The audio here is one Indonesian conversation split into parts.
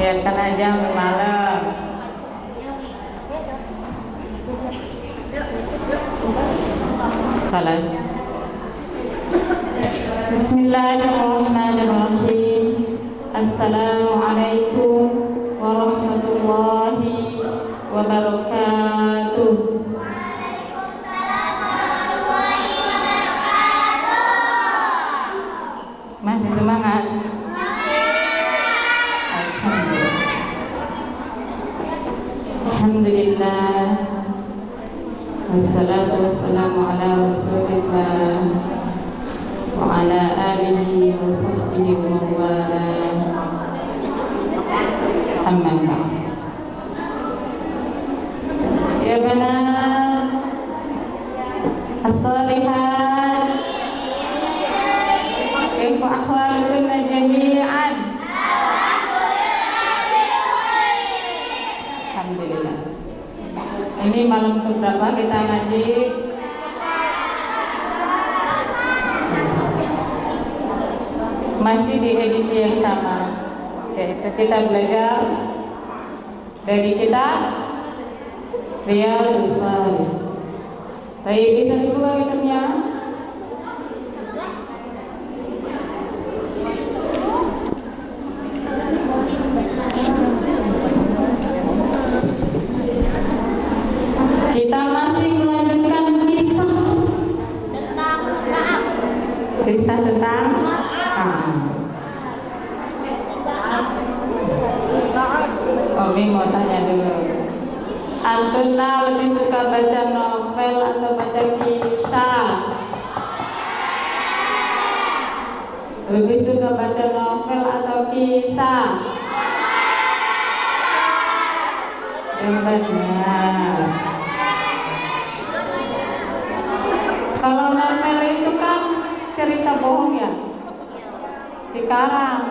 biarkan aja sampai malam. Salah. Bismillahirrahmanirrahim. Assalamualaikum warahmatullahi wabarakatuh. Masih semangat? Alhamdulillah. Wassalatu wassalamu ala rasulillah wa ala alihi wa sahbihi wa wala. Amma ba'd. Ya banat as-salihat, kaifa ahwalukunna jami'an? Alhamdulillah. Ini malam keberapa kita ngaji? Masih di edisi yang sama, yaitu kita belajar dari kitab Riyadhus Shalihin. Baik, bisa dibuka kitabnya? Kita masih melanjutkan kisah tentang Omi mau tanya dulu, Antuna lebih suka baca novel atau baca kisah? Lebih suka baca novel atau kisah? Yang benar. Kalau novel itu kan cerita bohong ya, dikarang.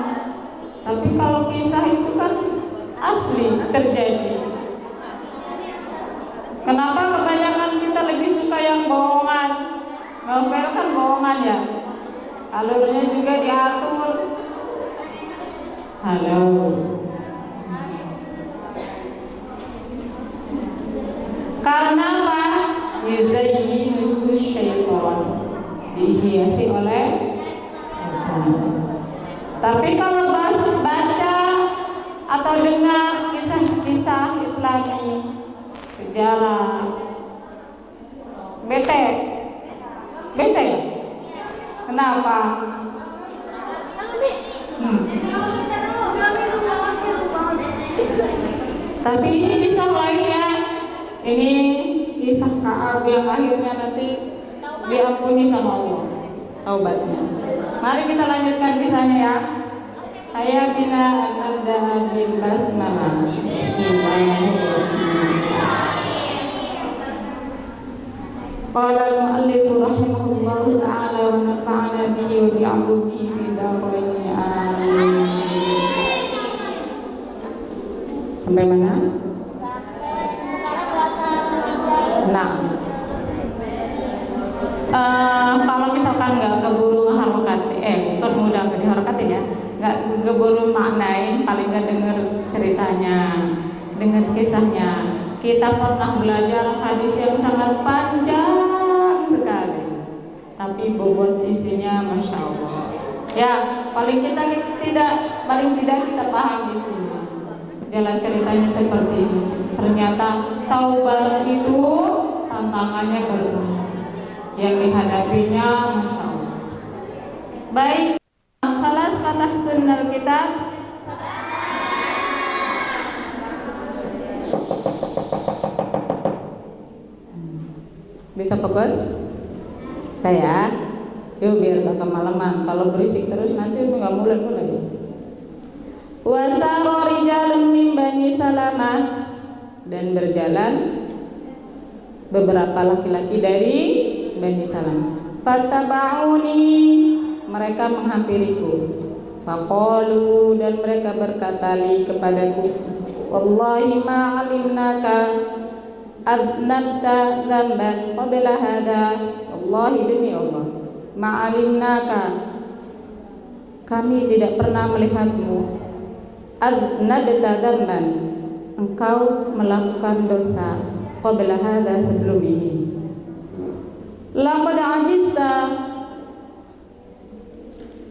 Tapi kalau kisah itu kan asli terjadi. Kenapa kebanyakan kita lebih suka yang bohongan? Novel kan bohongan ya, alurnya juga diatur. Halo. Karena apa? Yuzayyinu syaitan, dihiasi oleh syaitan. Tapi kalau baca atau dengar kisah-kisah Islami, sejarah, bete ya? Kenapa? Tapi ini kisah lainnya. Ini kisah Ka'ab yang akhirnya nanti diampuni sama Allah taubatnya. Mari kita lanjutkan kisahnya ya. Saya bina an-nabda bil basmalah. Bismillahirrahmanirrahim. Qala al-mu'allif rahimahullahu ta'ala wa nafa'ana bihi wa bi'ulumihi fi darain amin. Sampai mana? Nah, kalau misalkan nggak keburu harokati, mudah nggak diharokatin ya, nggak keburu maknain, paling nggak denger ceritanya, denger kisahnya. Kita pernah belajar hadis yang sangat panjang sekali, tapi bobot isinya masya Allah. Ya, paling tidak kita paham isinya. Jalan ceritanya seperti ini. Ternyata taubat itu tantangannya berat, yang dihadapinya masya Allah. Baik, khalas fatahtunnal kitab. Bisa fokus? Saya, yuk biar gak kemalaman. Kalau berisik terus nanti nggak mulai. Wasara rijalun min Bani Salamah, dan berjalan beberapa laki-laki dari Bani Salamah. Fattaba'uni, mereka menghampiriku. Faqalu, dan mereka berkata li kepadaku, wallahi ma 'alimnaka adnabta dzamban qabla hada. Wallahi, demi Allah, ma 'alimnaka, kami tidak pernah melihatmu adnabta dzamban, engkau melakukan dosa qabla hadza, sebelum ini. Laqad ajizta,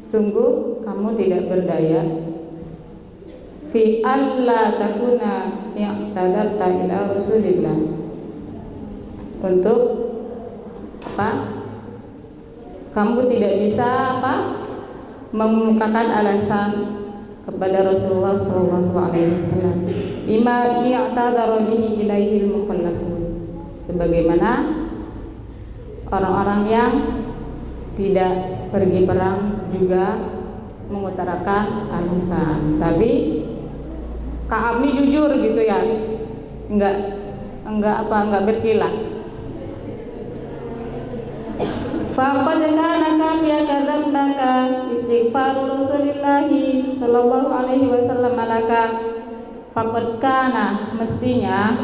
sungguh kamu tidak berdaya, fi alla takuna i'tadarta ila Rasulillah, untuk apa? Kamu tidak bisa apa? Mengemukakan alasan kepada Rasulullah sallallahu alaihi wasallam bima i'tadara bihi ilaihil mukhallafun, sebagaimana orang-orang yang tidak pergi perang juga mengutarakan alasan. Tapi Ka'ab ini jujur gitu ya, enggak berkilah. Faqad kana kafiyaka dzambaka istighfaru Rasulillah sallallahu alaihi wasallam laka. Faqad kana, mestinya,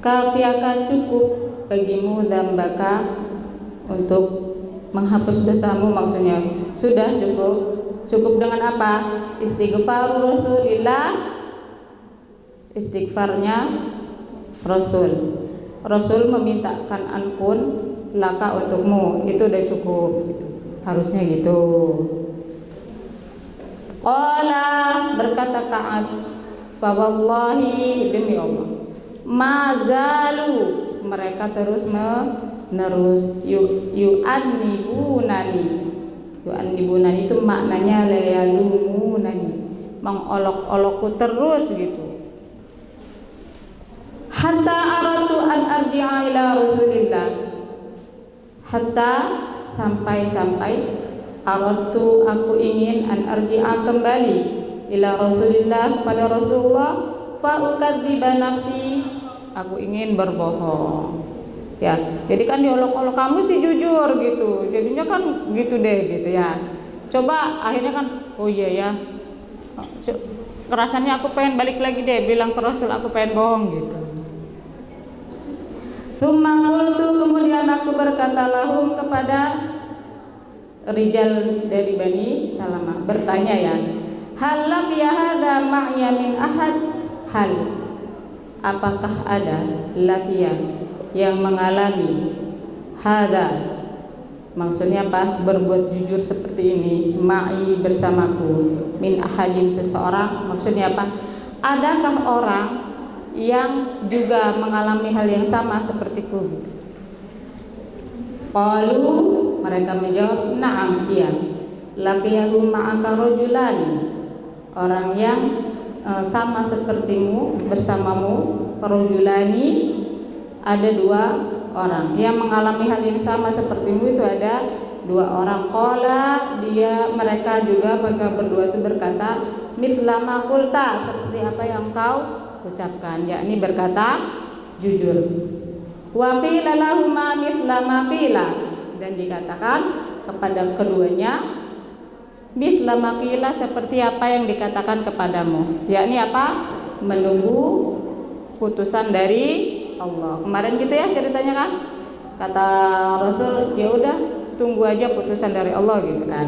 kafiyaka, cukup bagimu, dzambaka, untuk menghapus dosamu, maksudnya sudah cukup dengan apa? Istighfaru Rasulillah, istighfarnya Rasul memintakan ampun laka, untukmu, itu udah cukup gitu. Harusnya gitu. Qala, berkata Ka'ab, fa wallahi, demi Allah, mazalu, mereka terus menerus yu'annibunani itu maknanya layalumunani, mengolok-olokku terus gitu. Hatta aratu an arji'a ila Rasulillah, hatta, sampai aratu, aku ingin, an arji'a, kembali, ila Rasulillah, kepada Rasulullah, fa ukadziba nafsi, aku ingin berbohong. Ya, jadi kan diolok-olok, kamu sih jujur gitu, jadinya kan gitu deh gitu ya. Coba akhirnya kan, oh iya ya, kerasannya aku pengen balik lagi deh, bilang ke Rasul aku pengen bohong gitu. Tsumma qultu, kemudian aku berkata lahum, kepada rijal dari Bani Salamah, bertanya ya, hal laqiya hadza ma'ya min ahad, hal, apakah ada, laqiya, yang mengalami, hadza, maksudnya apa? Berbuat jujur seperti ini, ma'i, bersamaku, min ahadin, seseorang, maksudnya apa? Adakah orang yang juga mengalami hal yang sama sepertiku? Qalu, mereka menjawab, na'am, iya. Laqiyahu ma'aka rajulani, orang yang sama sepertimu, bersamamu, rajulani, ada 2 orang yang mengalami hal yang sama sepertimu, itu ada 2 orang. Qala, mereka juga, mereka berdua itu berkata, mithla ma qulta, seperti apa yang kau ucapkan, yakni berkata jujur. Wa qila lahuma mithla ma qila, dan dikatakan kepada keduanya, mithla ma qila, seperti apa yang dikatakan kepadamu, yakni apa? Menunggu putusan dari Allah. Kemarin gitu ya ceritanya kan, kata Rasul, ya udah tunggu aja putusan dari Allah gitu kan.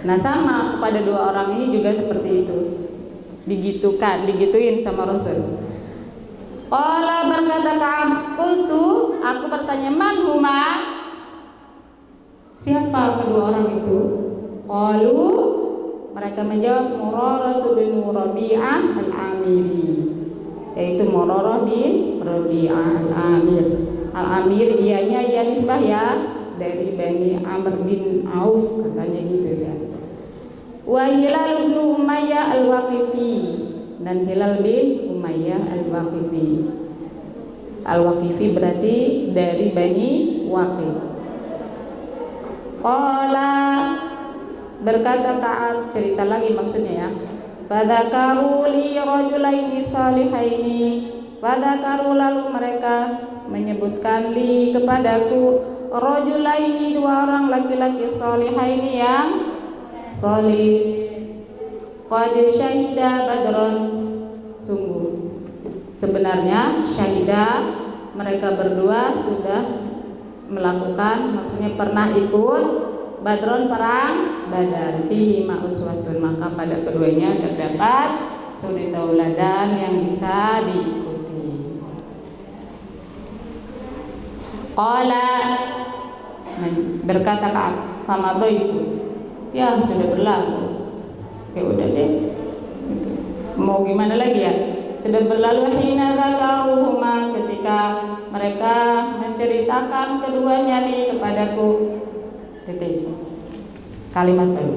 Nah, sama kepada 2 orang ini juga seperti itu, digituin sama Rasul. Qala, berkata Ka'ab, qultu, aku bertanya, man huma, siapa kedua orang itu? Qalu, mereka menjawab, Murarah bin Rabi'ah al-Amiri, yaitu Murarah bin Rabi'ah al-Amir. Al-Amir ianya ya nisbah ya, dari Bani Amr bin Auf, katanya gitu ya. Wa Hilal bin Umayyah al-Waqifi, dan Hilal bin Umayyah al-Waqifi. Al-Waqifi berarti dari Bani Waqif. Qala, berkata Ka'ab, cerita lagi maksudnya ya. Fadzakaru li rajulaini salihaini, fadzakaru, lalu mereka menyebutkan li, kepadaku, rajulaini, 2 orang laki-laki, salihaini, yang salih. Qad syahida badron, sungguh sebenarnya syahida, mereka berdua sudah melakukan, maksudnya pernah ikut Badron perang Badar, fihi ma uswatun, maka pada keduanya terdapat suri tauladan yang bisa diikuti. Qala, berkata Ka'ab, famadaitu, ya sudah berlalu. Ya udah deh, mau gimana lagi ya, sudah berlalu. Hina zakaruhuma, ketika mereka menceritakan keduanya nih kepadaku. Titik kalimat baru.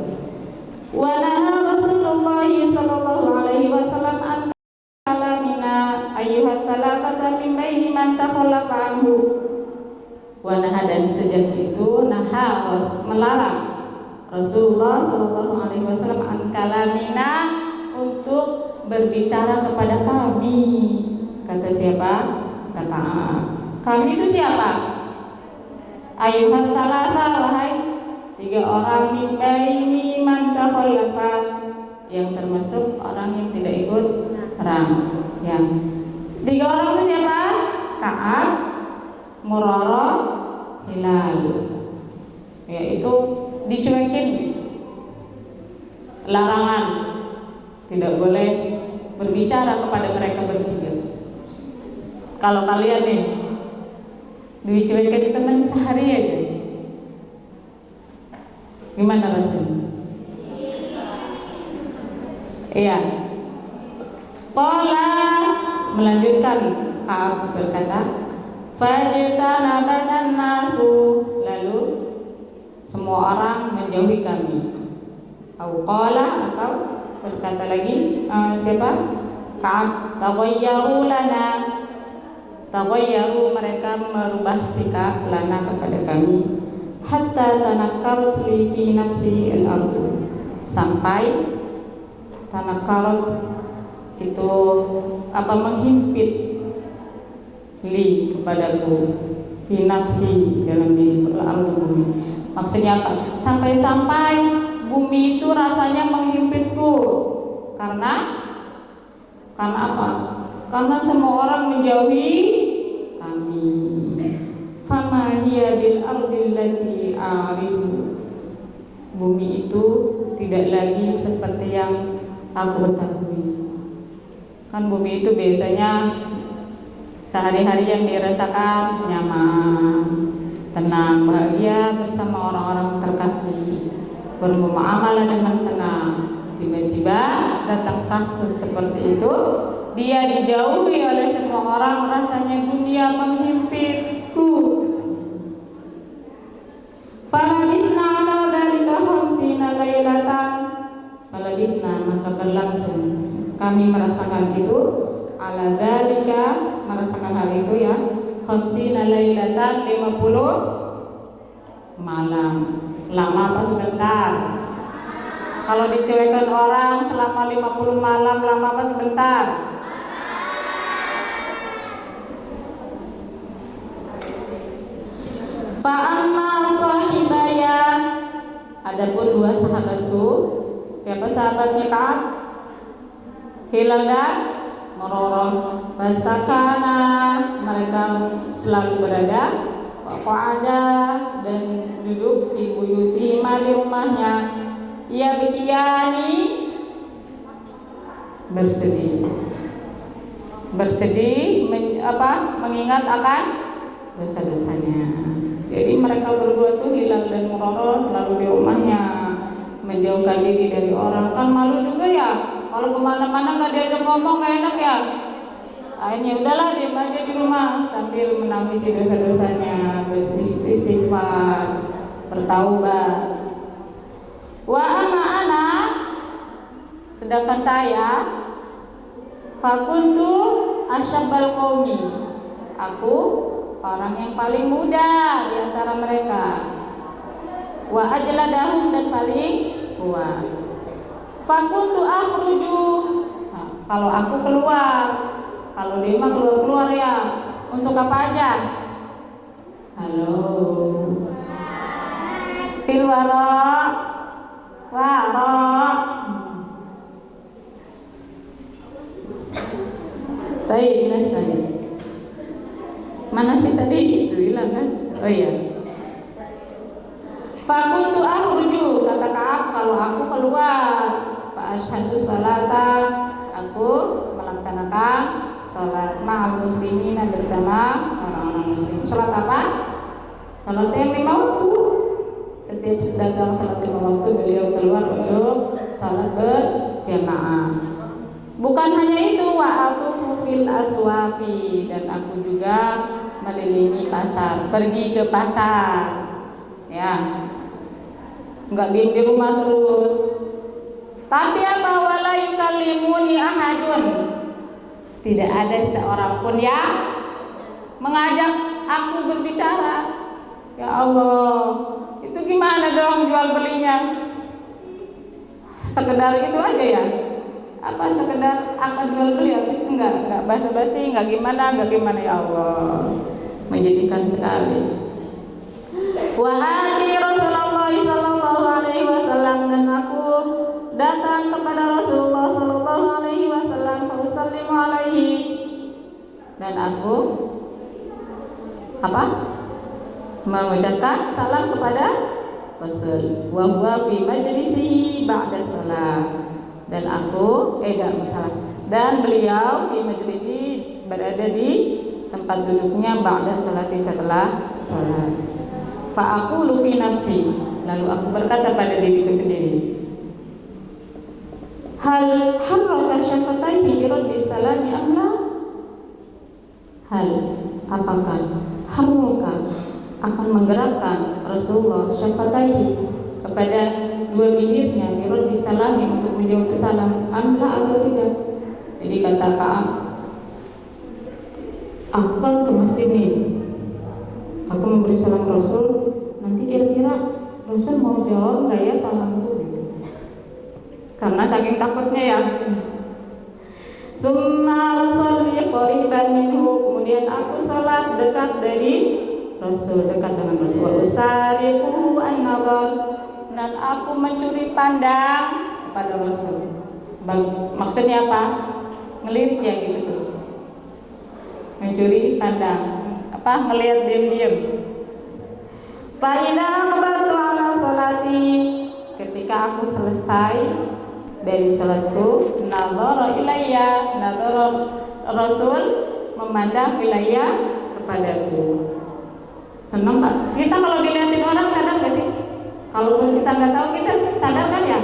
Wa naha Rasulullah sallallahu alaihi wasallam an kalamina ayyuhas salatata min baini man takhallafa anhu. Wa naha, dan sejak itu naha, melarang Rasulullah sallallahu alaihi wasallam an kalamina, untuk berbicara kepada kami. Kata siapa? Kata kami itu siapa? Ayuhas salasa, wahai tiga orang, min baini man takhallafa, yang termasuk orang yang tidak ikut perang. Yang tiga orang itu siapa? Ka'ab, Murara, Hilal. Yaitu dicuekin, larangan, tidak boleh berbicara kepada mereka bertiga. Kalau kalian nih dicuekin teman sehari aja, gimana rasanya? Iya. Qala, melanjutkan Ka'ab berkata, fajtanaban nasu, lalu semua orang menjauhi kami. Au qala, atau berkata lagi siapa? Ka'ab, taghayyaru lana, taghayyaru, mereka merubah sikap, lana kepada kami, hatta tanakkarat li fi nafsi al-ardu, sampai tanakkarat itu apa, menghimpit, li kepadaku, fi nafsi, dalam diri, al-ardu, bumi. Maksudnya apa? Sampai-sampai bumi itu rasanya menghimpitku. Karena apa? Karena semua orang menjauhi kami. Fama hiya bil ardil lati a'rifu, bumi itu tidak lagi seperti yang aku ketahui. Kan bumi itu biasanya sehari-hari yang dirasakan nyaman, tenang, bahagia bersama orang-orang terkasih, bermuamalah dengan tenang. Tiba-tiba datang kasus seperti itu, dia dijauhi oleh semua orang, rasanya dunia menghimpitku. Falabitna ala dzalika khamsina lailatan, falabitna, maka berlangsung kami merasakan itu, ala dzalika, merasakan hal itu ya, khamsina lailatan, 50 malam. Lama apa sebentar? Kalau dicuekan orang selama 50 malam, lama apa sebentar? Fa'amma sahibaya, adapun dua sahabatku. Siapa sahabatnya Ka'ab? Hilal dan Murara. Fastakana, mereka selalu berada, waqa'ada, dan duduk, fi buyuti, di rumahnya, ya bikiyani, bersedih mengingat akan dosa-dosanya. Jadi mereka berdua tuh, Hilal dan Murara, selalu di rumahnya, menjauhkan diri dari orang. Kan malu juga ya, kalau kemana-mana nggak diajak ngomong, nggak enak ya. Akhirnya udahlah, diam aja di rumah sambil menangisi dosa-dosanya, beristighfar, bertaubat. Wa ama ana, sedangkan saya, fakuntu asyabbal qaumi, aku orang yang paling muda di antara mereka, wa ajladahum, dan paling tua. Fakuntu akhruju, kalau aku keluar, kalau dia mah keluar ya, untuk apa aja? Halo, fil wara, Baik, Mas tadi. Mana sih tadi? Itu hilang kan? Oh iya. Fakuntu lalu aku keluar. Fa asyhadu sholata, aku melaksanakan sholat ma'al muslimin bersama orang-orang muslim. Sholat apa? Sholat yang lima waktu. Setiap datang sholat lima waktu beliau keluar untuk sholat berjamaah. Bukan hanya itu, wa atufu fil aswaqi, dan aku juga melilingi pasar, pergi ke pasar. Ya. Enggak diam di rumah terus. Tapi apa, wala yukallimuni ahadun, tidak ada seorang pun yang mengajak aku berbicara. Ya Allah, itu gimana dong jual belinya? Sekedar itu aja ya? Apa sekedar akan jual beli, habis enggak basa-basi, enggak gimana ya Allah, menjadikan sekali. Wa ati Rasulullah sallallahu alaihi wasallam, dan aku datang kepada Rasulullah sallallahu alaihi wasallam, fa usallimu alaihi, dan aku apa? Mengucapkan salam kepada Rasul. Wa huwa fi majlisihi ba'da salat, dan aku dan beliau fi majlisi, berada di tempat duduknya ba'da salati, setelah salat. Fa aqulu fi nafsi, lalu aku berkata pada diriku sendiri, hal harraka syafataihi bi raddi salami am la? Hal, apakah harraka akan menggerakkan Rasulullah syafataihi, kepada dua bibirnya, bi raddi salami, untuk menjawab salam, am la, atau tidak? Jadi kata Ka'ab, aku kan ke masjid nih, aku memberi salam Rasul, nanti kira-kira Rasul mau jawab nggak ya salamku? Karena saking takutnya ya. Tsumma usolli qariban minhu, kemudian aku sholat dekat dari Rasul, dekat dengan Rasul. Usariqu an-nazar, dan aku mencuri pandang kepada Rasul. Maksudnya apa? Ngelihat ya gitu tuh. Mencuri pandang, apa? Ngelihat diam-diam. Fa idza qabaltu ala salati, ketika aku selesai dari salatku, nazara ilayya, nazara Rasul memandang ilayya, kepadaku. Senang nggak? Kita kalau dilihatin orang sadar nggak sih? Kalaupun kita nggak tahu, kita sadar kan ya?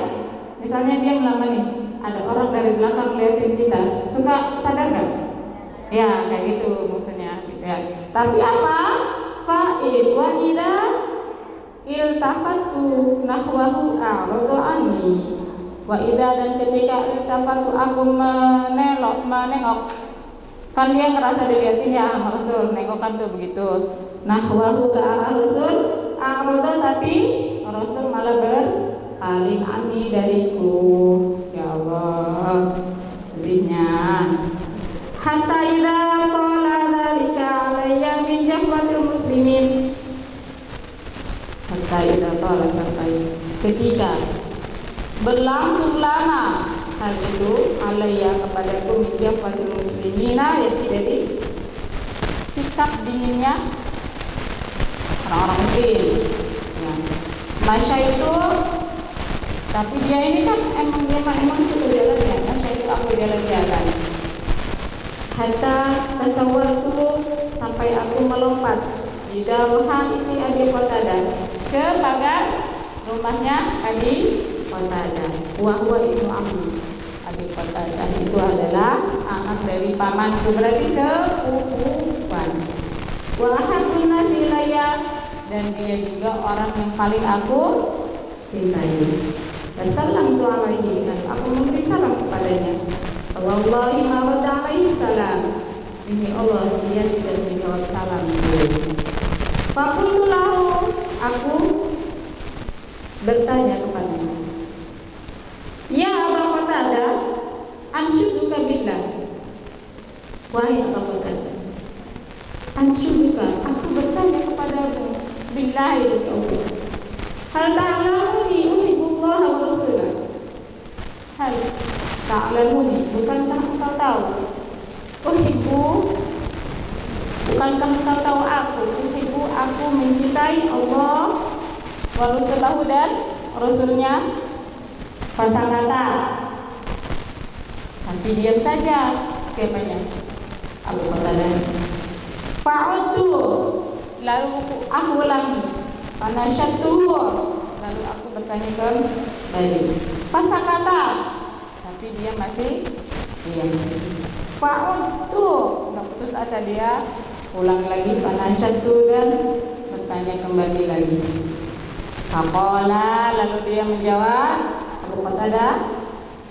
Misalnya dia melamar nih, ada orang dari belakang liatin kita, suka sadar nggak? Ya kayak gitu maksudnya gitu ya. Tapi apa? Fa'id wa idza iltafatu nahwahu a'radu anni, wa idza, dan ketika iltafatu aku menengok, kan dia ngerasa dilihatin ya sama Rasul, nengokan tuh begitu, nahwahu ke arah Rasul, a'radu, tapi Rasul malah berpaling anni, dariku. Ya Allah, sedihnya. Hatta idza qala dzalika alayya min jahwatil muslimin, hatta idza qala, sampai ketika berlangsung lama hal itu, alayya, kepadaku, min jahwatil muslimina, yaitu dari sikap dinginnya orang-orang muslim ya. Masya itu, tapi dia ini kan emang suka jalan-jalan. Masya itu aku jalan-jalan. Hatta tasawwartu, sampai aku melompat di daruha ini Abi Qatadah, ke pagar rumahnya Abi Qatadah. Wa huwa ibnu ammi, Abi Qatadah itu adalah anak dari pamanku, berarti sepupuan. Wa ahabbun nasi ilayya, dan dia juga orang yang paling aku cintai. Wassalamtu alaihi, dan aku memberi salam kepadanya. Wallahi ma radda alaihi salam, demi Allah dia tidak menjawab salamku. Faqultu lahu, aku bertanya kepadanya, ya Abu Qatadah, anshuduka billah, wahai Abu Qatadah, anshuduka, aku bertanya kepadamu, billahi ya Allah, hal ta'lamuni uhibbullah wa rasulah, hal ta'lamuni, bukankah engkau tahu, uhibbu, bukankah engkau tahu aku, uhibbu, aku mencintai Allah wa rasulahu, dan Rasulnya, Fasakata, tapi diam saja. Siapanya? Abu Qatadah. Fa'udtu, lalu aku ulangi. Fanasyattu, lalu aku bertanya kembali. Fasakata, tapi dia masih diam. Fa'udtu, nggak putus asa dia. Ulang lagi. Fanasyattu, dan bertanya kembali lagi. Faqala, lalu dia menjawab, Abu Qatadah,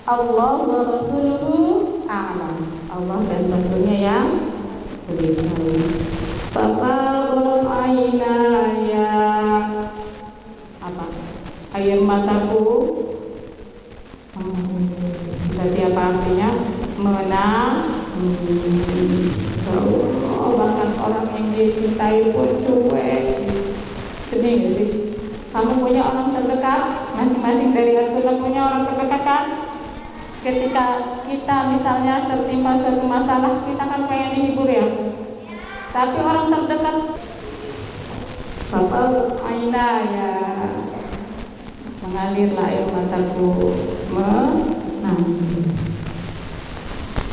Allah wa rasuluhu a'lam. Allah dan Rasulnya yang lebih tahu. Faqala aynaya, apa? Air mataku. Berarti apa artinya? Bahkan orang yang dicintai pun cuek. Sedih gak sih? Kamu punya orang terdekat, masing-masing dari aku punya orang terdekat kan? Ketika kita misalnya tertimpa suatu masalah, kita kan pengen dihibur ya. Tapi orang terdekat, Bapak Aina ya, mengalirlah air mataku, menangis.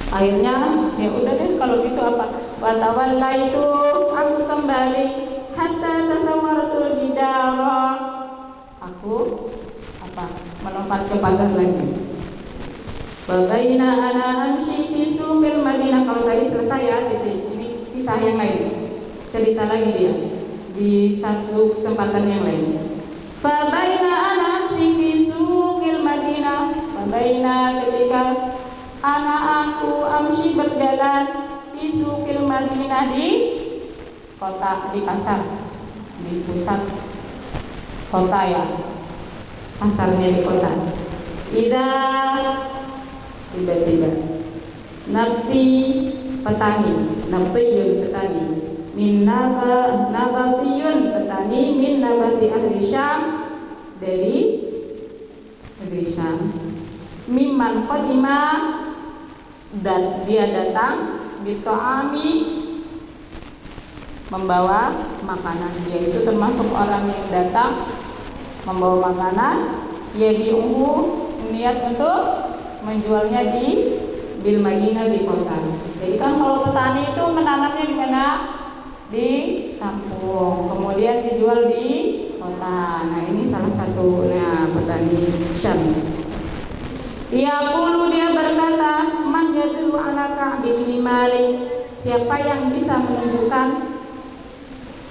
Akhirnya ya udah deh kalau gitu apa? Watawalla itu aku kembali hatta tasawartul bidara. Aku apa? Melompat ke pagar lagi. Babaina ana amshi fi suqil Madinah. Kalau tadi selesai ya, ini kisah yang lain. Cerita lagi dia di satu kesempatan yang lain. Babaina ana amshi fi suqil Madinah. Babaina ketika anak aku amshi berjalan di suqil Madinah, di kota, di pasar, di pusat kota ya, pasarnya di kota. Tiba-tiba nabti petani, nabtiyun petani, min nabatiyun petani, min nabati ahli Syam, dari negeri Syam, mimman qadima, dan dia datang bito'ami, membawa makanan. Dia itu termasuk orang yang datang membawa makanan, yabi'uhu, niat untuk menjualnya di bil Madinah, di kota. Jadi kan kalau petani itu menanamnya di mana? Di kampung, kemudian dijual di kota. Nah ini salah satunya petani Syam. Dia berkata, man yadullu ala Ka'b bin Malik, siapa yang bisa menunjukkan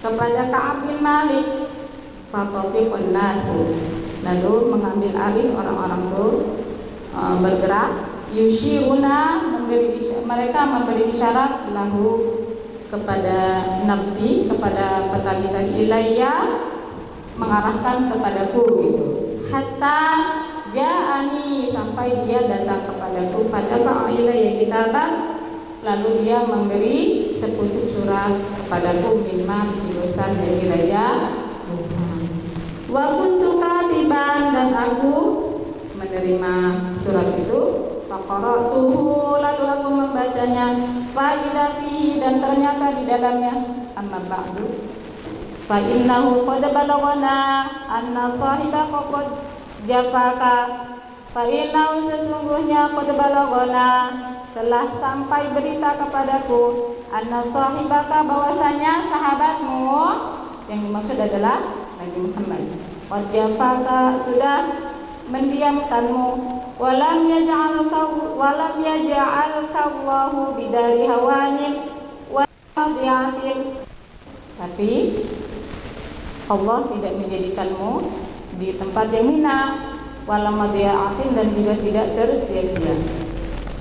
kepada Ka'b bin Malik? Fatafiqun nasu, lalu mengambil alih orang-orang itu bergerak. Yushiruna, mereka memberi isyarat lahu kepada nabti, kepada petani tadi, ilayya, mengarahkan kepadaku gitu. Hatta ja'ani, sampai dia datang kepadaku. Pada fa'ilayya kitaban, lalu dia memberi sepucuk surat kepadaku, mimma bidosan dari raja dosan. Wa kuntu katiban, dan aku menerima surat itu. Faqara'tuhu, lalu aku membacanya. Fa idza fihi, dan ternyata di dalamnya, amma ba'du fa innahu qad balaghana anna sahibaka qad jafaka. Fa innahu, sesungguhnya, qad balaghana, telah sampai berita kepadaku, anna sahibaka, bahwasanya sahabatmu, yang dimaksud adalah Nabi Muhammad, qad jafaka, sudah mendiamkanmu. Walam yaj'alka Allahu bidari hawanin wa madiatin, tapi Allah tidak menjadikanmu di tempat yang hina, walam madiatin, dan juga tidak tersia-sia.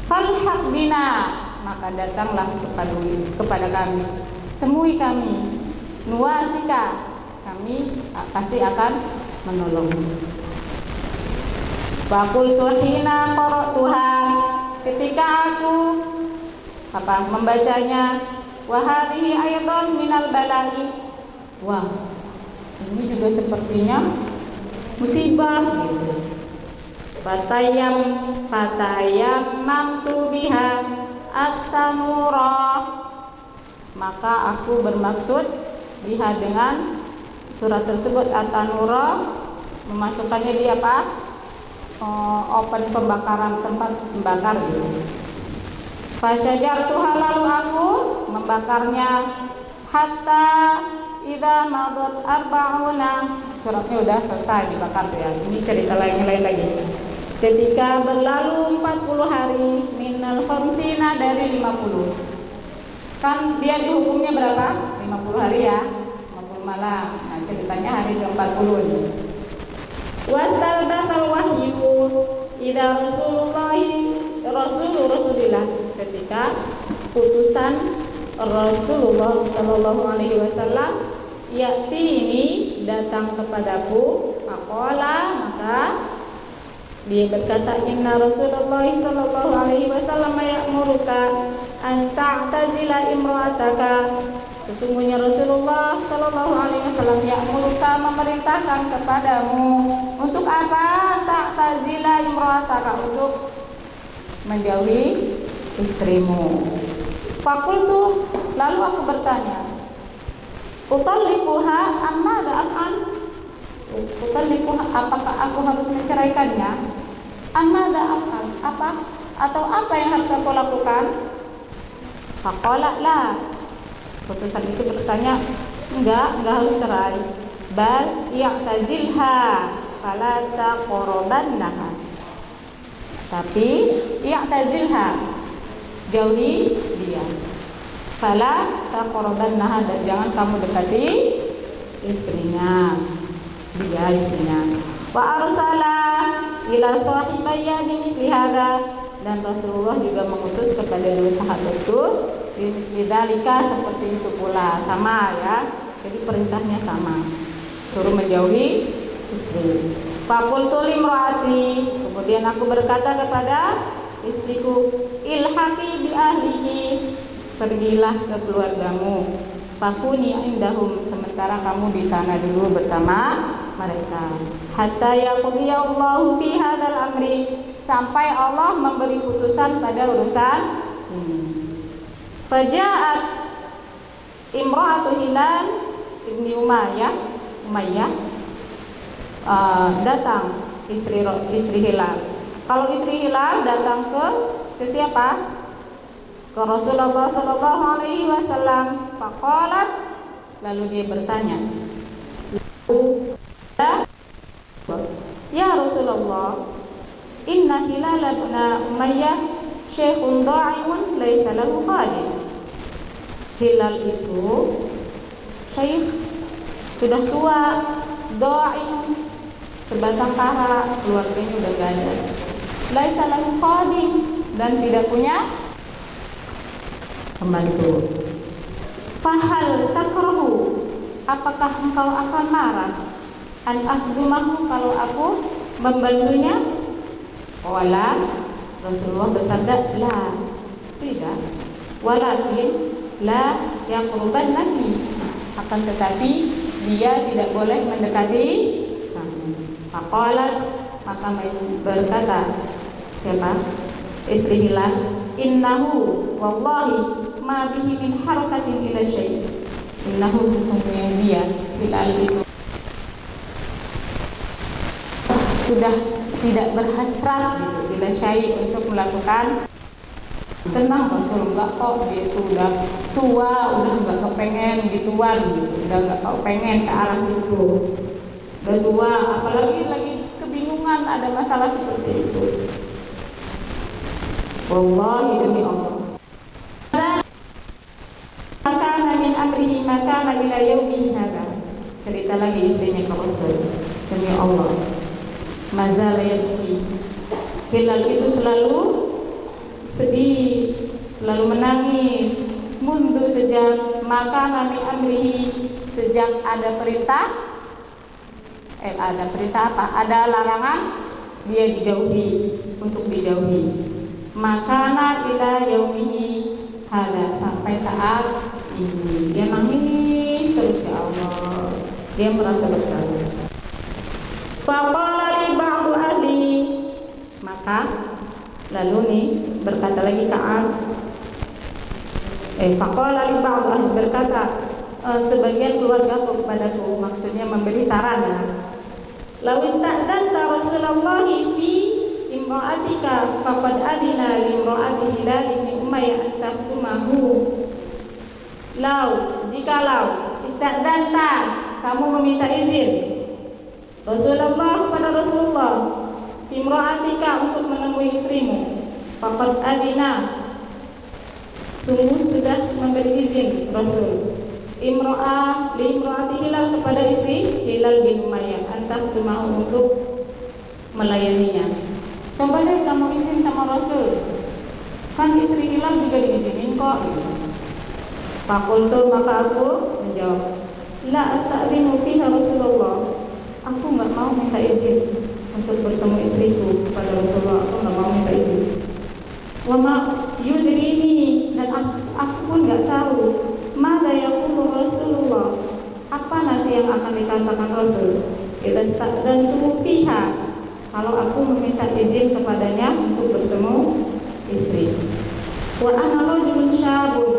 Falhaq bina, maka datanglah kepada kami, temui kami, nuwasika, kami pasti akan menolongmu. Faqultu hina qara'tuha, ketika aku membacanya, wa hadhihi aidan minal bala'i, wah ini juga sepertinya musibah gitu. Fatayammamtu biha at-tanura, maka aku bermaksud biha, dengan surat tersebut, at-tanura, memasukkannya di apa? open pembakaran, tempat membakar gitu. Fasyajartuha, lalu aku membakarnya hatta idza madat arba'una. Suratnya udah selesai dibakar ya. Ini cerita lain lagi. Ketika berlalu 40 hari minal khamsina, dari 50. Kan dia dihukumnya berapa? 50 hari ya. 50 malam. Nah, ceritanya hari ke-40 ini. Wastalbatal wahyu ila Rasulillah, ketika putusan Rasulullah Shallallahu Alaihi Wasallam, yakti ini datang kepadaku. Maqala, maka dia berkata, inna Rasulullah Shallallahu Alaihi Wasallam ya'muruka an ta'tazila imra'ataka. Sesungguhnya Rasulullah Shallallahu Alaihi Wasallam ya'muruka, memerintahkan kepadamu untuk apa? Ta'tazila imra'ataka, untuk menjauhi istrimu. Fakultu, lalu aku bertanya, utalliquha amma da'afan. Utalliquha, apakah aku harus menceraikannya? Amma da'afan, apa atau apa yang harus aku lakukan? Faqala la. Putusan itu bertanya, enggak harus cerai. Bal ya'tazilha fala taqrabannaha. Tapi ya'tazilha, jauhi dia. Fala taqrabannaha, dan jangan kamu dekati istrinya, dia istrinya. Wa arsala ila sahibayya bi hadza, dan Rasulullah juga mengutus kepada dua sahabat itu bimislidzalika, seperti itu pula, sama ya. Jadi perintahnya sama, suruh menjauhi istri. Faqultu limraati, kemudian aku berkata kepada istriku, ilhaqi bi ahlihi, pergilah ke keluargamu. Fakuni indahum, sementara kamu di sana dulu bersama mereka. Hatta yaqdiyallahu fi hadzal amri, sampai Allah memberi putusan pada urusan ini. Faja'at imra'atu Hilal ibni Umayyah, datang istri Hilal. Kalau istri Hilal datang ke siapa? Ke Rasulullah Sallallahu Alaihi Wasallam. Faqalat, lalu dia bertanya, ya Rasulullah, inna Hilal ibn Umayyah syekhun dha'imun laisa lahu qadim. Hilal itu syekh, sudah tua, dha'im, sebatang kara, keluarganya udah gak ada. Laisa lahu qadim, dan tidak punya pembantu. Fahal takrahu, apakah engkau akan marah? An akhdumahu, kalau aku membantunya? Wala, Rasulullah bersabda, la, tidak. Walakin la yaqruban lagi, akan tetapi dia tidak boleh mendekati kamu. Faqalat, maka berkata siapa? Istri Hilal, innahu wallahi ma bihi min harakatin ila syai'. Innahu, sesungguhnya dia Hilal itu sudah tidak berhasrat gitu, ila syai', untuk melakukan. Tenang Rasul, enggak kok, dia itu udah tua, udah enggak kepengen gituan gitu, udah enggak kepengen ke arah situ, udah tua, apalagi lagi kebingungan ada masalah seperti itu. Wallahi, demi Allah, maka min amrihi maka ila yaumi hadza. Cerita lagi istrinya ke Rasul, demi Allah, mazal yabki, Hilal itu selalu sedih, selalu menangis, mundur sejak maka nabi amrihi, sejak ada perintah apa? Ada larangan dia dijauhi, untuk dijauhi. Maka ila yaumihi hada, sampai saat ini dia nangis terus, ya Allah, dia merasa bersalah. Faqala li ba'du ahli, maka lalu nih berkata lagi Ka'ab, faqala li ba'du ahli, berkata sebagian keluargaku kepadaku, maksudnya memberi saran ya. Law ista'dzanta Rasulullah fi imra'atika faqad adina limra'ati Hilal bin Umayyah an tahkumahu. Lau, jikalau istadzanta, kamu meminta izin Rasulullah kepada Rasulullah, imra'atika, untuk menemui istrimu, faqad adina, sungguh sudah memberi izin Rasul, limra'ati Hilal, kepada istri Hilal bin Umayyah, antah mau untuk melayaninya. Coba deh kamu izin sama Rasul, kan istri Hilal juga diizinin kok. Fakultu, maka aku menjawab, la asta'zinu fiha Rasulullah, aku nggak mau minta izin untuk bertemu istriku kepada Rasulullah, aku nggak mau minta izin. Wa ma yudrini, dan aku pun nggak tahu mada yaqulu Rasulullah, apa nanti yang akan dikatakan Rasul. Idza sta'dzantu fiha, kalau aku meminta izin kepadanya untuk bertemu istri. Wa ana rajulun syabun,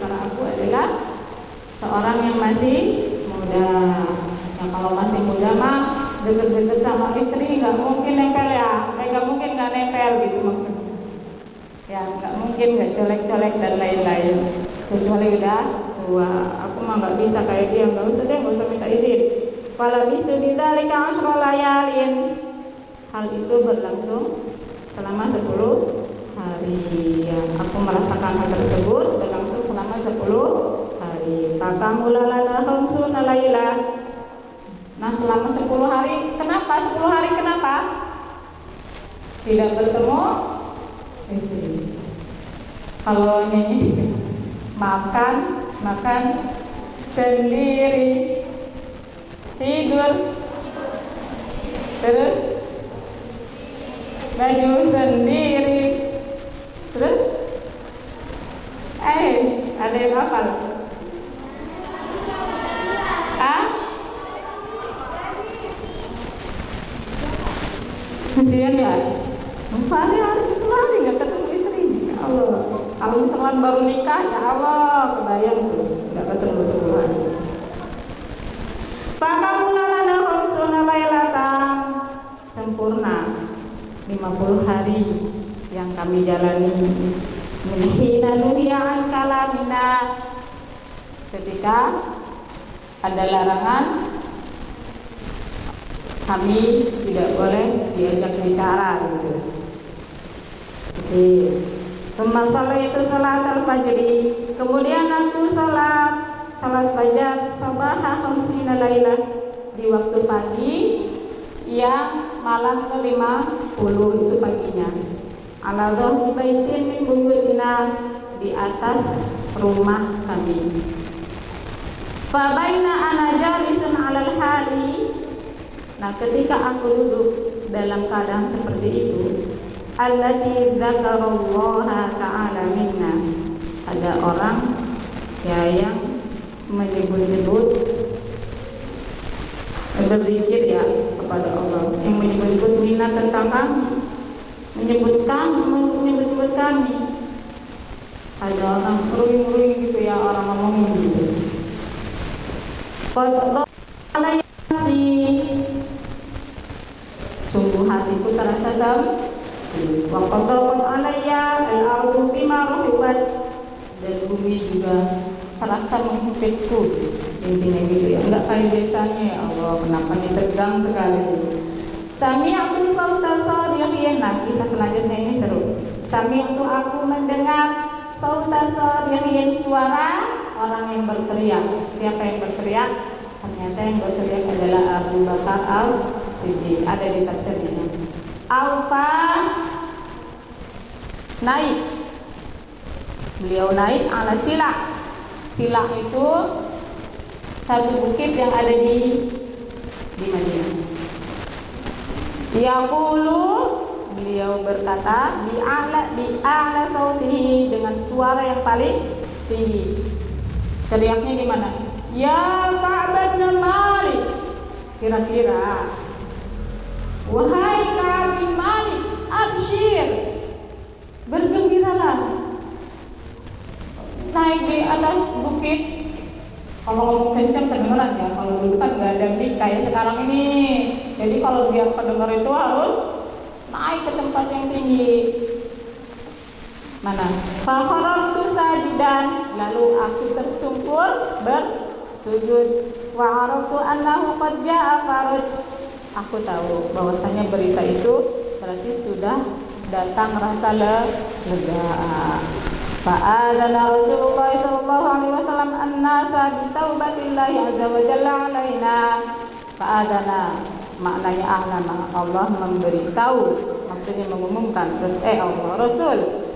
karena aku adalah seorang yang masih muda. Nah, kalau masih muda mah deket-deket sama istri nggak mungkin nempel ya, nggak mungkin nggak nempel gitu maksudnya. Ya nggak mungkin nggak colek-colek dan lain-lain, kecuali udah tua. Aku mah nggak bisa kayak dia, nggak usah deh, nggak usah minta izin. Falam itu bidzalika asyra layalin, hal itu berlangsung selama 10 hari. Ya, aku merasakan hal tersebut berlangsung selama 10 hari. Takamulana khamsuna lailah. Nah, selama 10 hari, kenapa 10 hari kenapa? Tidak bertemu istri. Kalau ini makan sendiri, tidur, terus baju sendiri, terus ada yang hafal? Kasihan ya, hari nggak ketemu istri. Ya Allah, kalau misalkan baru nikah, ya Allah, kebayang tuh nggak ketemu sebulan. Fakamulana khamsuna lailatan, sempurna 50 hari yang kami jalani. Minhina nuhiya an kalamina, ketika ada larangan kami tidak boleh diajak bicara gitu. Jadi Salat itu salat al-fajri, kemudian aku salat fajar sabaha khamsina lailah, di waktu pagi yang malam ke-50 itu paginya. Ala dhahri baitin min buyutina, di atas rumah kami. Fa baina ana jalisun 'alal hali, nah ketika aku duduk dalam keadaan seperti itu, allati dzakarallaha ta'ala minna, ada orang ya yang menyebut-nyebut, berzikir ya kepada Allah, yang menyebut-nyebut minna tentang kami, menyebut kami. Ada orang ruing-ruing gitu ya, orang ngomongin gitu. Sungguh hatiku terasa sempit. Wa qadrat alayya al-ardu bima rahibat, dan bumi juga serasa menghempitku. Intinya gitu ya, enggak kayak biasanya. Ya Allah, kenapa nih tegang sekali. Sami'tu sauta sarihin, nah kisah selanjutnya ini seru. Sami'tu, aku mendengar, sauta sarihin, suara orang yang berteriak. Siapa yang berteriak? Ternyata yang berteriak adalah Abu Bakar Al-Siddiq. Ada di tafsirnya. Alfa naik, beliau naik ala silah. Silah itu satu bukit yang ada di Madinah. Yaqulu, beliau berkata di a'la sautihi, dengan suara yang paling tinggi. Teriaknya gimana? Ya Ka'ab bin Malik, kira-kira, wahai Ka'ab bin Malik, absyir, bergembiralah. Naik di atas bukit, kalau ngomong kencang kedengeran ya. Kalau dulu kan nggak ada mic kayak sekarang ini. Jadi kalau biar pendengar itu harus naik ke tempat tempat yang tinggi. Mana? Fakharartu sajidan, lalu aku tersungkur bersujud. Wa araftu annahu qad jaa faraj. Aku tahu bahwasanya berita itu berarti sudah datang rasa lega. Fa'adzana Rasulullah sallallahu alaihi wasallam an-nasa bi taubatillahi azza wa jalla alaina. Fa'adzana maknanya a'lama, Allah memberitahu, maksudnya mengumumkan. Terus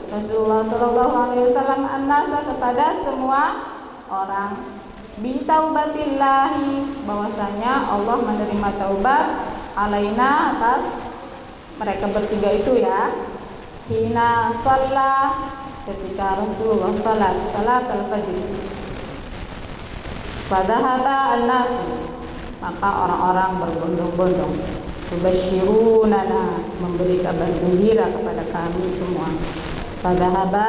Rasulullah sallallahu alaihi wasallam an-nasa kepada semua orang bi taubatillahi, bahwasanya Allah menerima taubat alaina atas mereka bertiga itu ya. Hina shalla, ketika Rasulullah salat al-fajr. Fadhahaba an-nas, maka orang-orang berbondong-bondong. Tubasyirunana, memberi kabar gembira kepada kami semua. Fadhahaba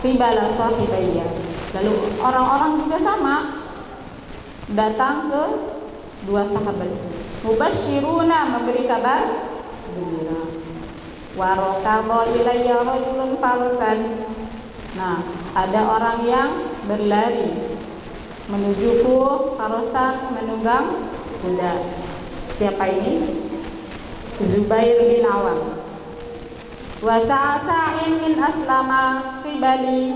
qibala sahibayya, lalu orang-orang juga sama datang ke dua sahabat itu. Mubasyiruna, memberi kabar gembira. Warokabo ilayya rajulun farsan. Nah, ada orang yang berlari menujuku, farsan menunggang kuda. Siapa ini? Zubair bin Awam. Wa sa'sa'in min aslama qibali,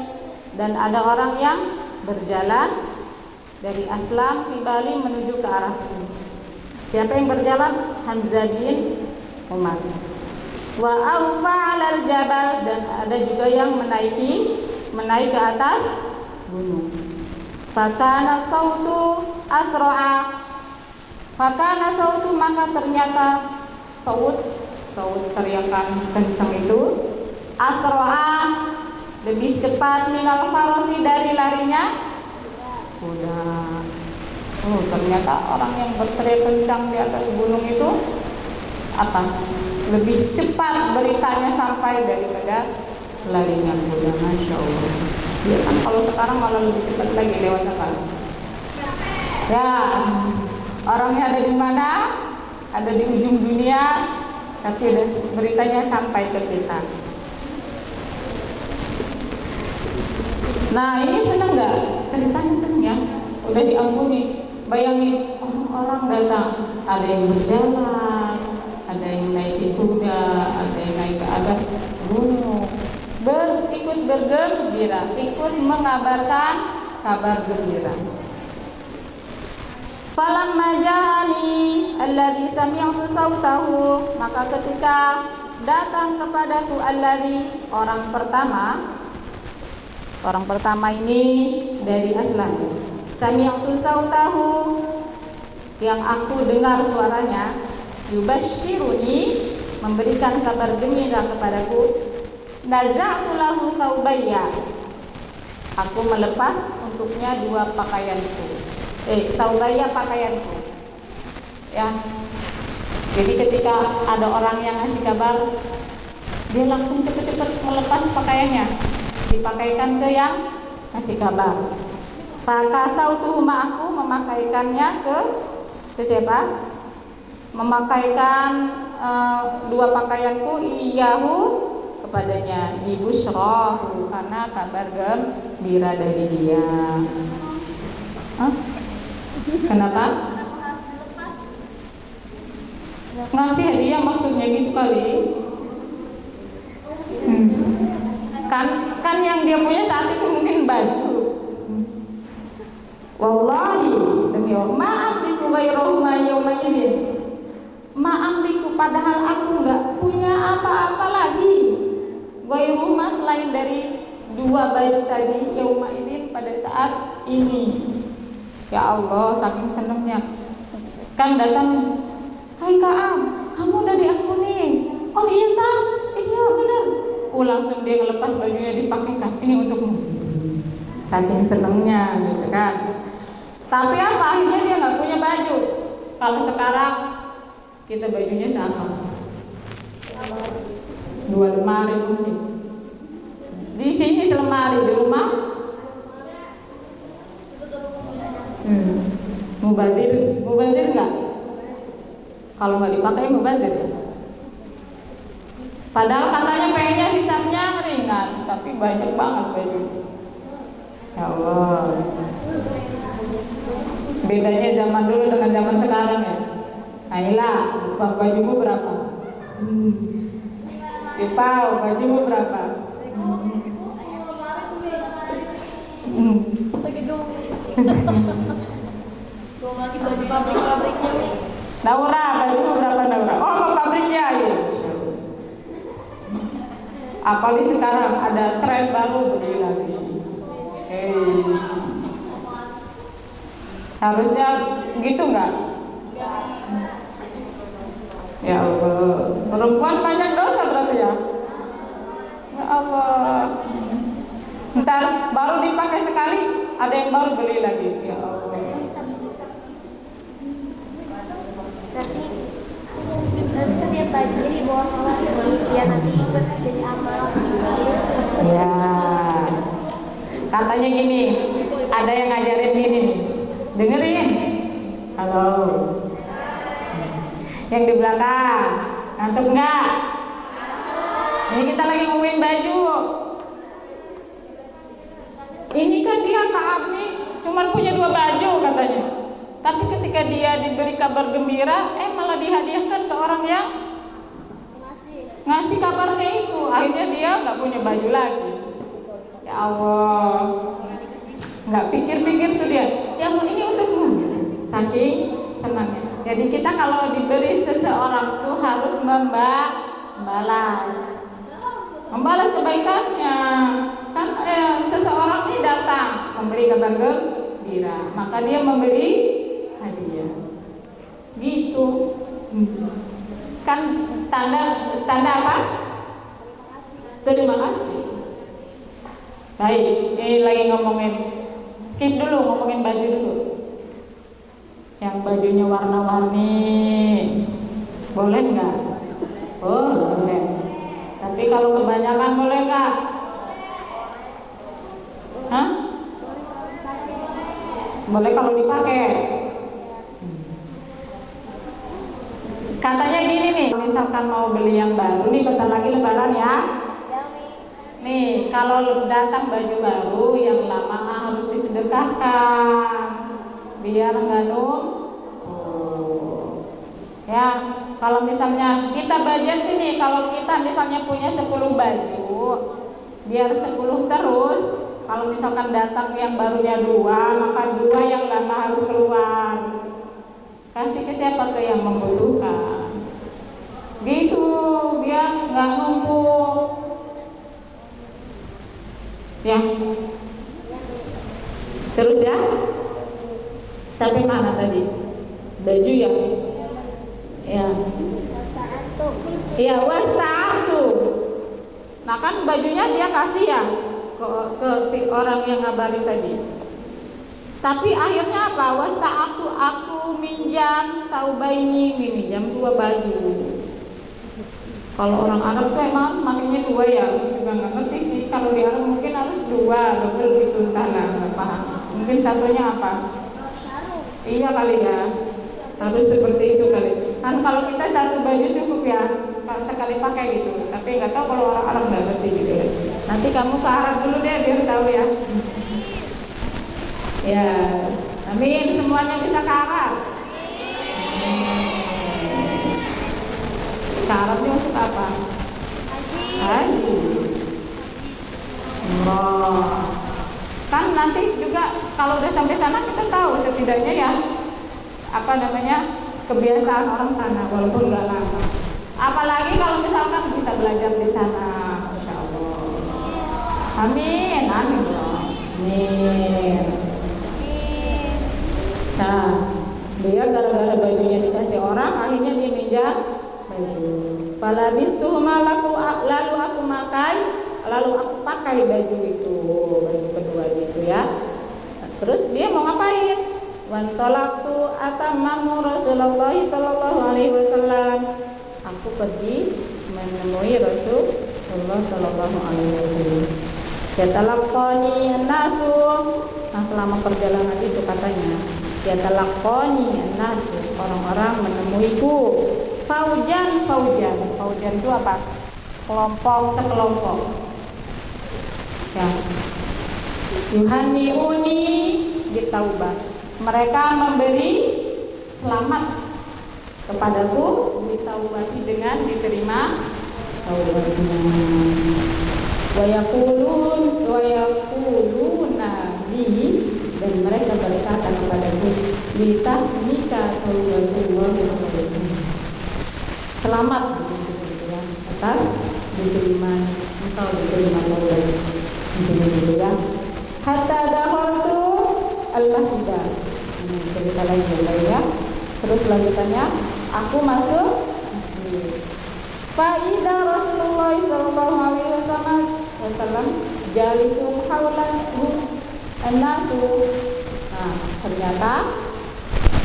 dan ada orang yang berjalan dari Aslam qibali menuju ke arah ini. Siapa yang berjalan? Hamzah bin Umar. Wa awfa 'alal jabal, dan ada juga yang menaik ke atas gunung. Fakana sautu asra'a, fakana sautu, maka ternyata saut teriakan kencang itu, asra'a, lebih cepat, minal farosi, dari larinya kuda. Oh, ternyata orang yang berteriak kencang di atas gunung itu apa? Lebih cepat beritanya sampai daripada larinya kuda. Masya Allah. Ya kan, kalau sekarang malah lebih cepat lagi lewat apa? Ya, orangnya ada di mana? Ada di ujung dunia, tapi beritanya sampai ke kita. Nah, ini senang nggak? Ceritanya senang ya, udah diampuni. Bayangin, orang datang, ada yang berjalan, ada yang naik kuda, ada yang naik ke atas gunung, ikut bergembira, ikut mengabarkan kabar gembira. Falamma ja'ani alladhi sami'tu sautahu, maka ketika datang kepadaku alladhi, orang pertama ini dari Aslam, sami'tu sautahu, yang aku dengar suaranya, yubasyiruni, memberikan kabar gembira kepadaku. Naza'tu lahu thawbayya, aku melepas untuknya dua pakaianku. Thawbayya, pakaianku. Ya. Jadi ketika ada orang yang ngasih kabar, dia langsung cepat-cepat melepas pakaiannya, dipakaikan ke yang ngasih kabar. Fakasautu, aku memakaikannya ke siapa? Memakaikan dua pakaianku iyahu, kepadanya, ibusrohu, karena kabar gembira dari dia. Hah? Kenapa? Ngasih hadiah maksudnya gitu kali. Kan yang dia punya saat itu mungkin baju. Wallahi, demi Allah, ma'amliku ghairahu ma yawma idzin. Ma'amliku, padahal aku enggak punya apa-apa lagi. Ghairu ma, selain dari dua baju tadi, yauma idzin, pada saat ini. Ya Allah, saking senangnya. Kan datang, hai Ka'ab, kamu udah diampuni. Oh iya tak? Iya benar. Langsung dia ngelepas bajunya, dipakaikan. Ini untukmu. Saking senangnya gitu kan. Tapi apa, akhirnya dia nggak punya baju. Kalau sekarang kita bajunya sama, 2 lemari mungkin. Di sini selemari, di rumah mubazir nggak? Kalau nggak dipakai mubazir ya. Padahal katanya pengennya hisabnya ringan, tapi banyak banget baju. Ya Allah. Bedanya zaman dulu dengan zaman sekarang ya. Ayolah, bajumu berapa? Ipau, bajumu berapa? Lagi baju pabrik-pabriknya nih. Naura, bajumu berapa Naura? Oh, mau pabriknya ya. Apalagi sekarang ada tren baru beli lagi. Harusnya gitu nggak? Ya Allah, perempuan banyak dosa berarti ya. Ya Allah. Ntar baru dipakai sekali, ada yang baru beli lagi. Ya Allah. Nanti setiap bajunya dibawa sholat ya, nanti ikut jadi amal. Ya. Katanya gini, ada yang ngajarin gini nih. Dengerin. Halo. Yang di belakang, ngantuk nggak? Ini kita lagi ngomongin baju. Ini kan dia Kaab nih, cuman punya 2 baju katanya. Tapi ketika dia diberi kabar gembira, malah dihadiahkan ke orang yang ngasih kabarnya itu. Akhirnya dia nggak punya baju lagi. Ya Allah, nggak pikir-pikir tuh dia. Yang ini untukmu, saking senangnya. Jadi kita kalau diberi seseorang tuh harus membalas kebaikannya. Kan seseorang ini datang memberi kabar gembira, maka dia memberi hadiah. Gitu. Kan tanda apa? Terima kasih. Baik, ini lagi ngomongin, skip dulu, ngomongin baju dulu. Yang bajunya warna-warni, boleh nggak? Oh, boleh. Tapi kalau kebanyakan boleh nggak? Hah? Boleh kalau dipakai. Katanya gini nih, misalkan mau beli yang baru nih, bentar lagi lebaran ya. Nih, kalau datang baju baru yang lama harus disedekahkan biar nggak ya. Kalau misalnya kita budget ini, kalau kita misalnya punya 10 baju, biar 10 terus. Kalau misalkan datang yang barunya 2, maka 2 yang lama harus keluar. Kasih ke siapa tuh yang membutuhkan. Gitu, biar nggak numpuk. Ya. Terus ya. Sampai mana tadi? Baju ya. Ya. Ya, wasta'atu. Nah kan bajunya dia kasih ya ke si orang yang ngabarin tadi. Tapi akhirnya apa? Wasta'atu, aku minjam, taubaini, minjam 2 baju. Kalau orang Arab tuh emang makanya 2 ya, juga nggak ngerti sih. Kalau di Arab mungkin harus 2, double gitu, nggak paham. Mungkin satunya apa? Iya kali ya, harus seperti itu kali. Kan kalau kita 1 baju cukup ya, kalau sekali pakai gitu. Tapi nggak tahu kalau orang Arab nggak ngerti gitu ya. Nanti kamu ke Arab dulu deh biar tahu ya. Ya, amin, semuanya bisa ke Arab. Ke Arab itu maksud apa? Haji. Oh. Kan nanti juga kalau udah sampai sana kita tahu setidaknya ya apa namanya kebiasaan orang sana walaupun nggak lama. Apalagi kalau misalkan bisa belajar di sana, Masya Allah. Amin, amin, amin. Nah, dia gara-gara bajunya dikasih orang, akhirnya dia minjam baju. Falabistu malaku, lalu aku pakai baju itu, baju kedua gitu ya. Nah, terus dia mau ngapain? Wantolaktu atamamu Rasulullah sallallahu alaihi wasallam. Aku pergi menemui Rasulullah sallallahu alaihi wasallam. Yatalaqani an-nasu. Nah, selama perjalanan itu katanya, yatalaqani an-nasu, orang-orang menemuiku. Faujan itu apa? sekelompok. Ya. Yuhanniuni bitaubat. Mereka memberi selamat kepadaku bitaubati dengan diterima taubatnya. Wa yaquluna bihi, dan mereka berkata kepadaku litahnika taubatullah, selamat gitu ya, atas diterima engkau diterima taubat gitu ya. Hatta dakhaltu al-masjidah. Ini cerita lagi ya. Terus lanjutannya, aku masuk masjid. Fa'idha Rasulullah sallallahu alaihi wasallam jalisun haulahu an-nasu. Nah, ternyata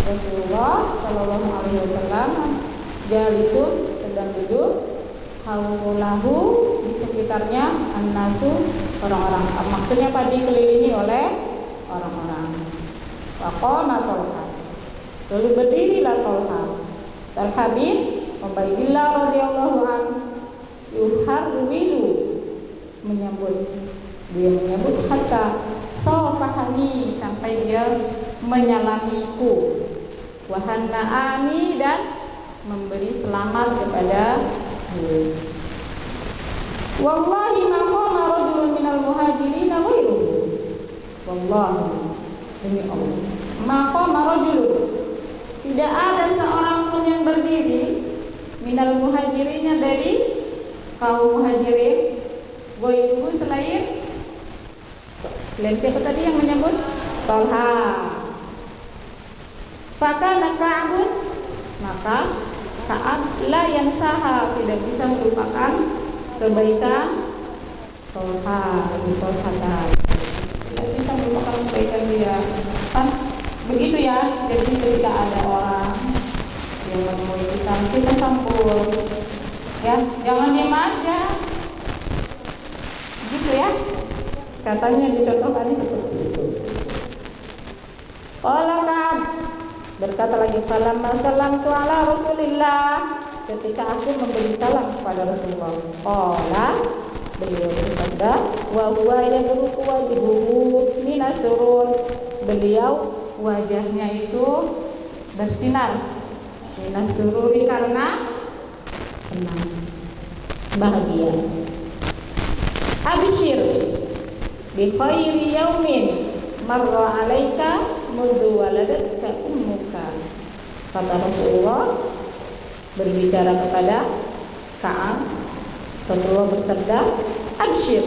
Rasulullah sallallahu alaihi wasallam jalisun sedang duduk haulahu di sekitarnya an-nasu, orang-orang. Maksudnya apa? Dikelilingi oleh orang-orang. Waqama Talha, lalu berdirilah Talha bin Ubaidillah radhiyallahu anhu yuharwilu, dia menyambut hatta safahani, sampai dia menyalamiku, wahannaani, dan memberi selamat kepada dia. Wallahi ma qama rajulun minal muhajirin ghairuhu, wallahi demi Allah, ma qama rajulun, tidak ada seorang pun yang berdiri minal muhajirinnya, dari kaum muhajirin, ghairuhu, selain siapa tadi yang menyebut? Talha. Fakana Ka'bun, maka Ka'ab la yansaha, tidak bisa melupakan kebaikan Talha, tidak bisa melupakan kebaikan dia. Kan begitu ya. Jadi ketika ada orang yang menemui kita sambut ya, jangan diam aja gitu ya. Katanya dicontohkan seperti itu. Qala Ka'ab, berkata lagi, falamma sallamtu ala Rasulillah, ketika aku memberi salam kepada Rasulullah. Qala, beliau bersabda, wa huwa yadruku wajhuhu minas surur, beliau wajahnya itu bersinar minas sururi, karena senang, bahagia. Abshir bi khairi yaumin marra alaika mundu waladatka ummuka, kata Rasulullah berbicara kepada Ka'ab. Rasulullah bersabda, abshir,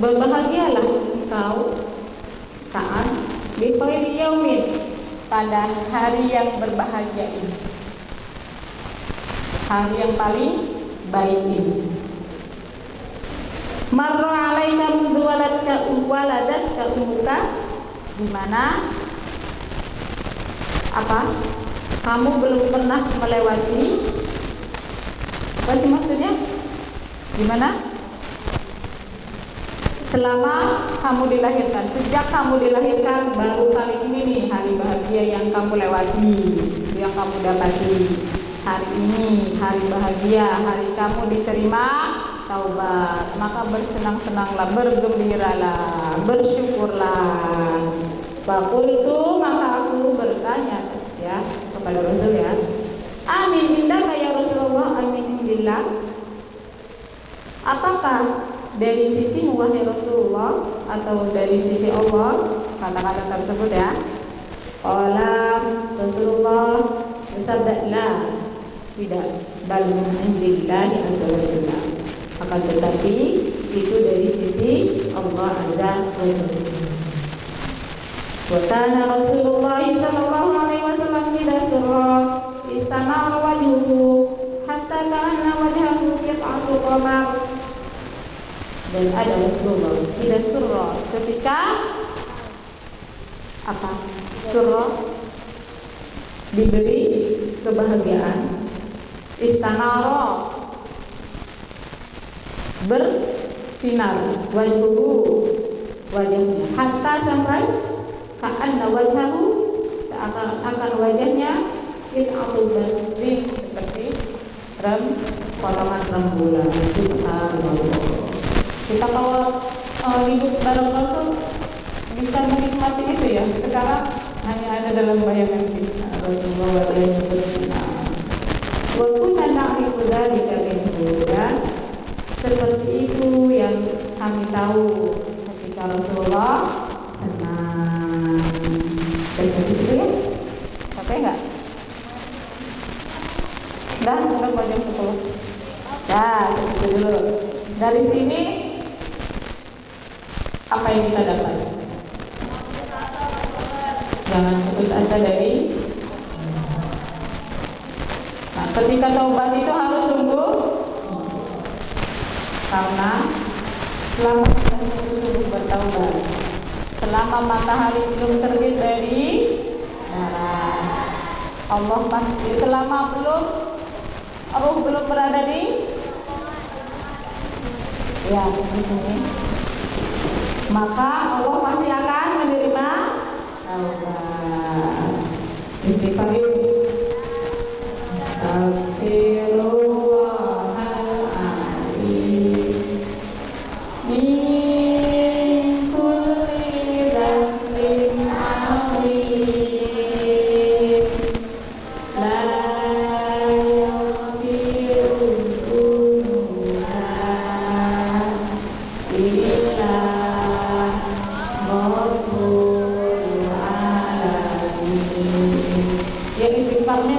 berbahagialah engkau Ka'ab, bi khairi yaumin, pada hari yang berbahagia ini, hari yang paling baik ini. Marra alaika mundu waladatka ummuka, di mana apa? Kamu belum pernah melewati, apa sih maksudnya? Gimana? Selama kamu dilahirkan, sejak kamu dilahirkan, baru kali ini nih hari bahagia yang kamu lewati, yang kamu dapati. Hari ini hari bahagia, hari kamu diterima taubat, maka bersenang-senanglah, bergembiralah, bersyukurlah. Fakultu, maka aku bertanya ya kepada Rasul ya, amin indaka ya Rasulullah, amin indillah, apakah dari sisi wahai Rasulullah atau dari sisi Allah kata-kata tersebut ya? Qala, Rasulullah bersabda, la, tidak, bal min indillahi azza wa jalla, akan tetapi itu dari sisi Allah azza wa jalla. Wa kana Rasulullah sallallahu alaihi wasallam idza surra istanara wajhuhu hatta kana wajhahu qit'atu qamar. Dan ada Rasulullah idza surra, ketika apa? Surra, diberi kebahagiaan, istanara, bersinar, wajhuhu, wajahnya, hatta sampai ka'anna wajhahu, seakan-akan wajahnya qit'atul badrin, seperti potongan rembulan subhanallah. Kita kalau hidup dalam Rasul bisa menikmati itu ya. Sekarang hanya ada dalam bayangan kita. Rasulullah walaupun anak itu dari kalian seperti itu yang kami tahu ketika Rasulullah senang. Seperti itu ya. Capek nggak? Udah mau jam 10. Nah, seperti dulu. Dari sini apa yang kita dapat? Jangan putus asa dari. Nah, ketika taubat itu harus sungguh, karena selama kita sungguh bertaubat, selama matahari belum terbit dari barat, Allah pasti selama ruh belum berada di ya ini, maka Allah pasti akan menerima taubat. Istighfar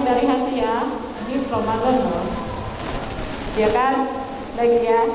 dari hati ya, ini Ramadan loh, ya kan? Lagi ya.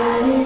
Amin.